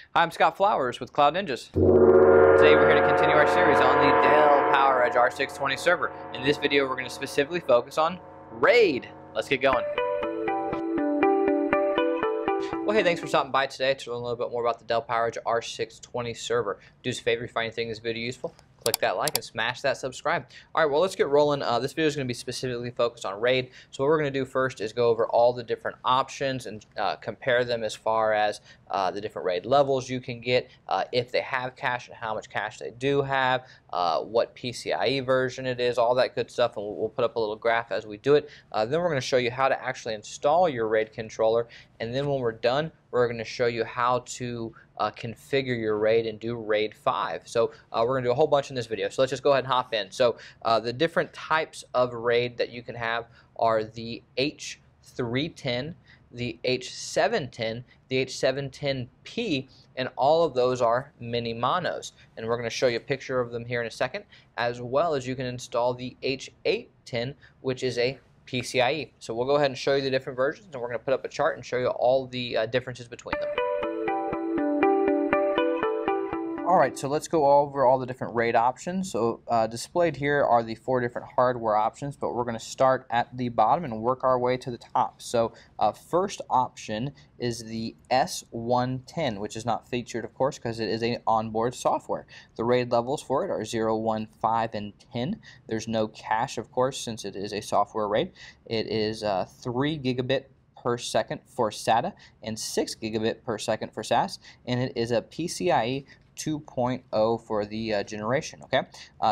Hi, I'm Scott Flowers with Cloud Ninjas. Today we're here to continue our series on the Dell PowerEdge R620 Server. In this video we're going to specifically focus on RAID. Let's get going. Well, hey, thanks for stopping by today to learn a little bit more about the Dell PowerEdge R620 Server. Do us a favor if you find anything in this video useful, click that like and smash that subscribe. All right, well, let's get rolling. This video is going to be specifically focused on RAID. So what we're going to do first is go over all the different options and compare them as far as the different RAID levels you can get, if they have cache and how much cache they do have, what PCIe version it is, all that good stuff, and we'll put up a little graph as we do it. Then we're going to show you how to actually install your RAID controller, and then when we're done, we're going to show you how to configure your RAID and do RAID 5. So we're going to do a whole bunch in this video. So let's just go ahead and hop in. So the different types of RAID that you can have are the H310, the H710, the H710P, and all of those are mini monos. And we're going to show you a picture of them here in a second, as well as you can install the H810, which is a PCIe. So we'll go ahead and show you the different versions, and we're going to put up a chart and show you all the differences between them. Alright, so let's go over all the different RAID options. So displayed here are the 4 different hardware options, but we're going to start at the bottom and work our way to the top. So first option is the S110, which is not featured, of course, because it is an onboard software. The RAID levels for it are 0, 1, 5, and 10. There's no cache, of course, since it is a software RAID. It is 3 gigabit per second for SATA and 6 gigabit per second for SAS, and it is a PCIe 2.0 for the generation. Okay,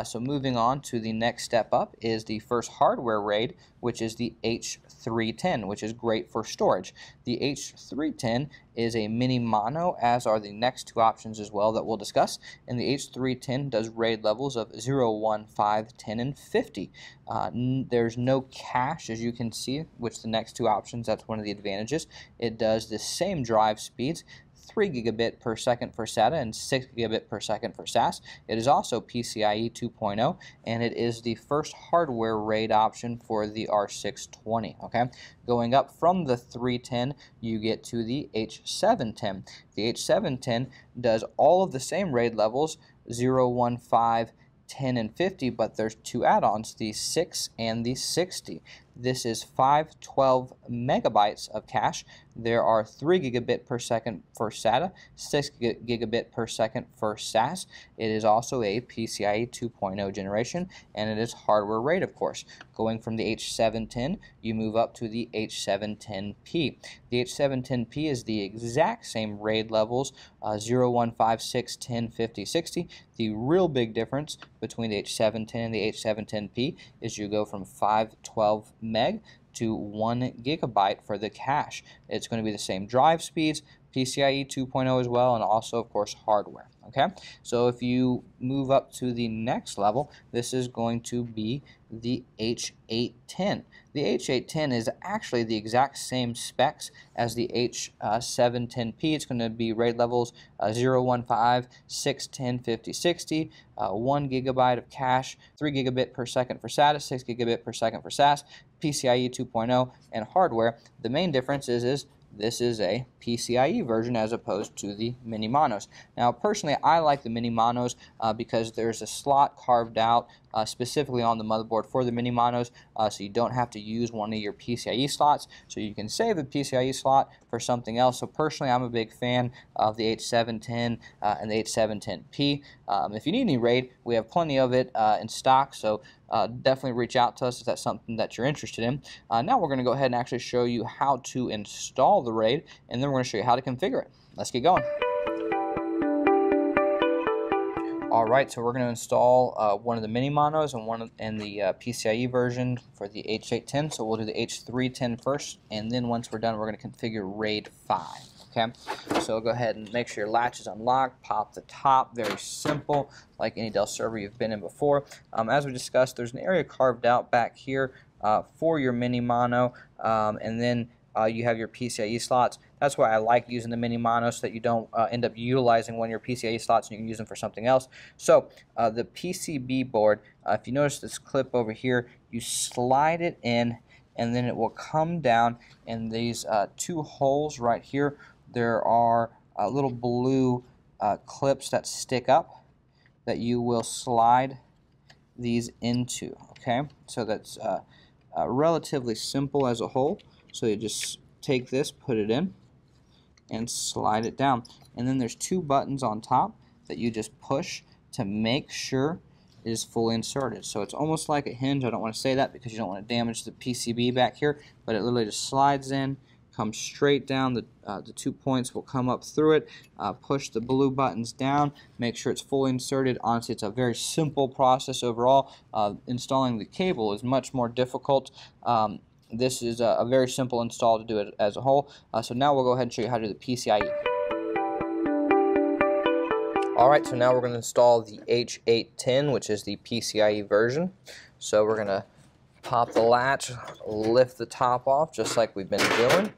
so moving on to the next step up is the first hardware RAID, which is the H310, which is great for storage. The H310 is a mini mono, as are the next 2 options as well that we'll discuss. And the H310 does RAID levels of 0, 1, 5, 10, and 50. There's no cache, as you can see, which the next 2 options, that's one of the advantages. It does the same drive speeds, 3 gigabit per second for SATA and 6 gigabit per second for SAS. It is also PCIe 2.0, and it is the first hardware RAID option for the R620. Okay, going up from the 310, you get to the H710. The H710 does all of the same RAID levels, 0, 1, 5, 10, and 50, but there's 2 add-ons, the 6 and the 60. This is 512 megabytes of cache. There are 3 gigabit per second for SATA, 6 gigabit per second for SAS. It is also a PCIe 2.0 generation, and it is hardware RAID, of course. Going from the H710, you move up to the H710P. The H710P is the exact same RAID levels, 0, 1, 5, 6, 10, 50, 60. The real big difference between the H710 and the H710P is you go from 512 meg to 1 gigabyte for the cache. It's going to be the same drive speeds, PCIe 2.0 as well, and also, of course, hardware. Okay, so if you move up to the next level, this is going to be the H810. The H810 is actually the exact same specs as the H710P. It's going to be RAID levels 0, 1, 5, 6, 10, 50, 60, 1 gigabyte of cache, 3 gigabit per second for SATA, 6 gigabit per second for SAS, PCIe 2.0, and hardware. The main difference is this is a PCIe version as opposed to the mini monos. Now, personally, I like the mini monos because there's a slot carved out specifically on the motherboard for the mini monos, so you don't have to use one of your PCIe slots, so you can save the PCIe slot for something else. So personally, I'm a big fan of the H710 and the H710P. If you need any RAID, we have plenty of it in stock, so definitely reach out to us if that's something that you're interested in. Now we're going to go ahead and actually show you how to install the RAID, and then we're going to show you how to configure it. Let's get going. Alright, so we're going to install one of the mini monos and the PCIe version for the H810. So we'll do the H310 first, and then once we're done, we're going to configure RAID 5. Okay, so go ahead and make sure your latch is unlocked, pop the top, very simple, like any Dell server you've been in before. As we discussed, there's an area carved out back here for your mini mono, and then you have your PCIe slots. That's why I like using the mini mono, so that you don't end up utilizing one of your PCIe slots and you can use them for something else. So the PCB board, if you notice this clip over here, you slide it in and then it will come down in these 2 holes right here. There are little blue clips that stick up that you will slide these into. Okay, so that's relatively simple as a whole. So you just take this, put it in, and slide it down. And then there's two buttons on top that you just push to make sure it is fully inserted. So it's almost like a hinge. I don't want to say that because you don't want to damage the PCB back here, but it literally just slides in, comes straight down. The 2 points will come up through it. Push the blue buttons down, make sure it's fully inserted. Honestly, it's a very simple process overall. Installing the cable is much more difficult. This is a very simple install to do it as a whole. So now we'll go ahead and show you how to do the PCIe. Alright, so now we're going to install the H810, which is the PCIe version. So we're going to pop the latch, lift the top off, just like we've been doing.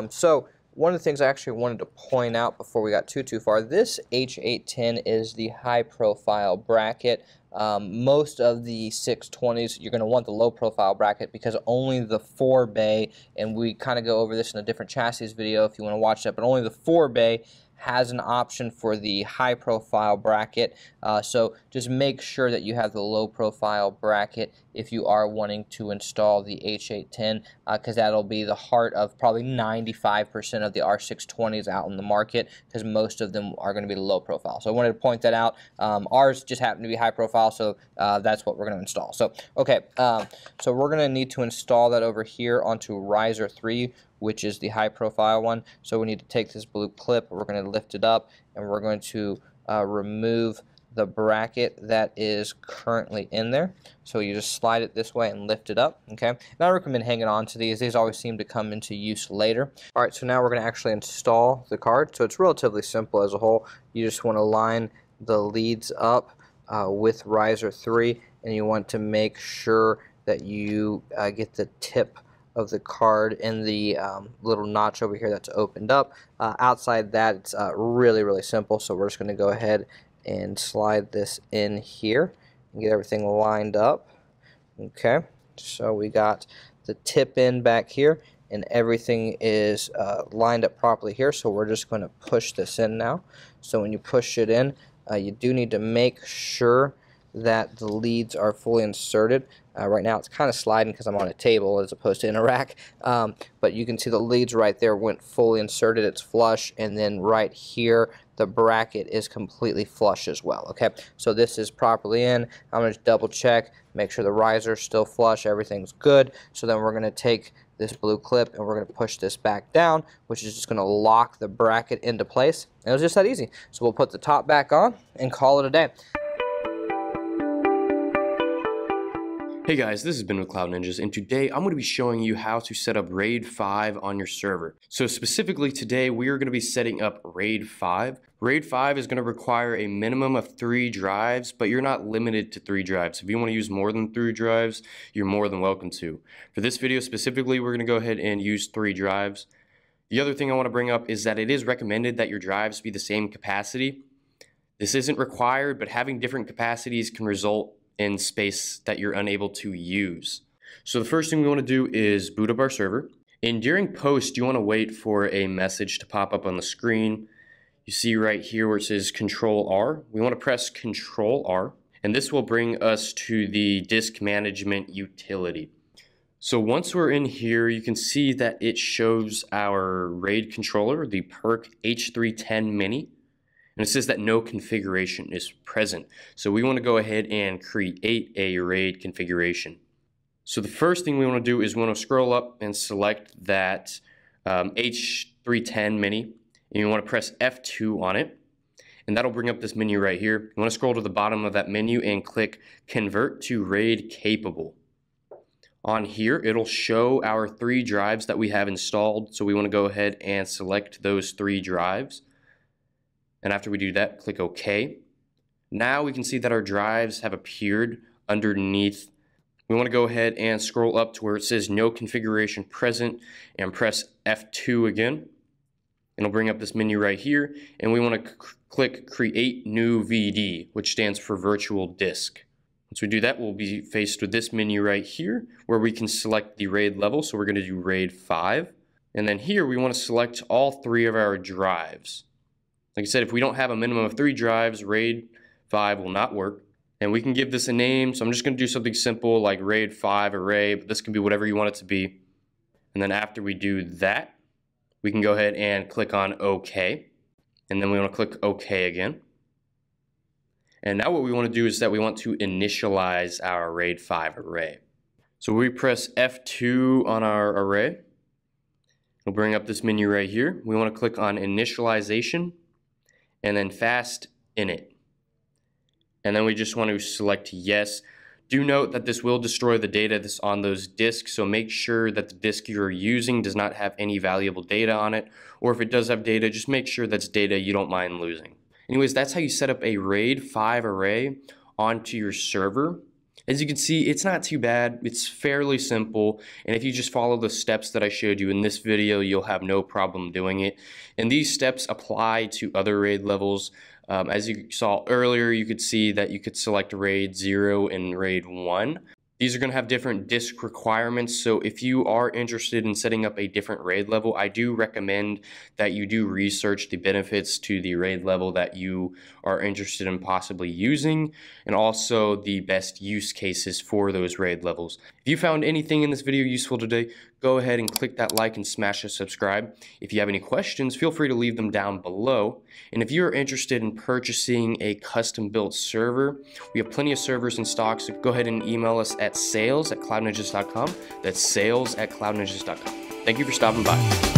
So one of the things I actually wanted to point out before we got too far, this H810 is the high profile bracket. Most of the 620s, you're going to want the low profile bracket because only the 4-bay, and we kind of go over this in a different chassis video if you want to watch that, but only the 4-bay has an option for the high profile bracket. So just make sure that you have the low profile bracket if you are wanting to install the H810, because that'll be the heart of probably 95% of the R620s out in the market, because most of them are going to be low profile. So I wanted to point that out. Ours just happen to be high profile, so that's what we're going to install. So okay, so we're going to need to install that over here onto Riser 3, which is the high profile one. So we need to take this blue clip, we're going to lift it up, and we're going to remove the bracket that is currently in there. So you just slide it this way and lift it up, okay? And I recommend hanging on to these. These always seem to come into use later. All right, so now we're going to actually install the card. So it's relatively simple as a whole. You just want to line the leads up with Riser 3, and you want to make sure that you get the tip of the card in the little notch over here that's opened up. Outside that, it's really simple. So we're just going to go ahead and slide this in here and get everything lined up. Okay, so we got the tip in back here and everything is lined up properly here. So we're just going to push this in now. So when you push it in, you do need to make sure that the leads are fully inserted. Right now it's kind of sliding because I'm on a table as opposed to in a rack, but you can see the leads right there went fully inserted, it's flush, and then right here the bracket is completely flush as well. Okay, so this is properly in. I'm going to double check, make sure the riser is still flush, everything's good. So then we're going to take this blue clip and we're going to push this back down, which is just going to lock the bracket into place. And it was just that easy. So we'll put the top back on and call it a day. Hey guys, this has been with Cloud Ninjas, and today I'm going to be showing you how to set up RAID 5 on your server. So specifically today we are going to be setting up RAID 5. RAID 5 is going to require a minimum of 3 drives, but you're not limited to 3 drives. If you want to use more than 3 drives, you're more than welcome to. For this video specifically, we're going to go ahead and use 3 drives. The other thing I want to bring up is that it is recommended that your drives be the same capacity. This isn't required, but having different capacities can result in space that you're unable to use. So the first thing we want to do is boot up our server. And during post, you want to wait for a message to pop up on the screen. You see right here where it says Control R. We want to press Control R, and this will bring us to the disk management utility. So once we're in here, you can see that it shows our RAID controller, the PERC H310 Mini. And it says that no configuration is present. So we want to go ahead and create a RAID configuration. So the first thing we want to do is we want to scroll up and select that H310 Mini. And you want to press F2 on it. And that'll bring up this menu right here. You want to scroll to the bottom of that menu and click Convert to RAID Capable. On here, it'll show our 3 drives that we have installed. So we want to go ahead and select those 3 drives. And after we do that, click OK. Now we can see that our drives have appeared underneath. We want to go ahead and scroll up to where it says no configuration present and press F2 again. It'll bring up this menu right here, and we want to click Create New VD, which stands for Virtual Disk. Once we do that, we'll be faced with this menu right here where we can select the RAID level. So we're going to do RAID 5. And then here we want to select all 3 of our drives. Like I said, if we don't have a minimum of 3 drives, RAID 5 will not work. And we can give this a name, so I'm just going to do something simple like RAID 5 array, but this can be whatever you want it to be. And then after we do that, we can go ahead and click on OK. And then we want to click OK again. And now what we want to do is that we want to initialize our RAID 5 array. So we press F2 on our array. We'll bring up this menu right here. We want to click on initialization and then fast init. And then we just want to select yes. Do note that this will destroy the data that's on those disks, so make sure that the disk you're using does not have any valuable data on it, or if it does have data, just make sure that's data you don't mind losing. Anyways, that's how you set up a RAID 5 array onto your server. As you can see, it's not too bad. It's fairly simple, and if you just follow the steps that I showed you in this video, you'll have no problem doing it. And these steps apply to other RAID levels. As you saw earlier, you could see that you could select RAID 0 and RAID 1. These are going to have different disk requirements, so if you are interested in setting up a different RAID level, I do recommend that you do research the benefits to the RAID level that you are interested in possibly using, and also the best use cases for those RAID levels. If you found anything in this video useful today, go ahead and click that like and smash the subscribe. If you have any questions, feel free to leave them down below. And if you're interested in purchasing a custom-built server, we have plenty of servers in stock, so go ahead and email us at sales@cloudninjas.com. That's sales@cloudninjas.com. Thank you for stopping by.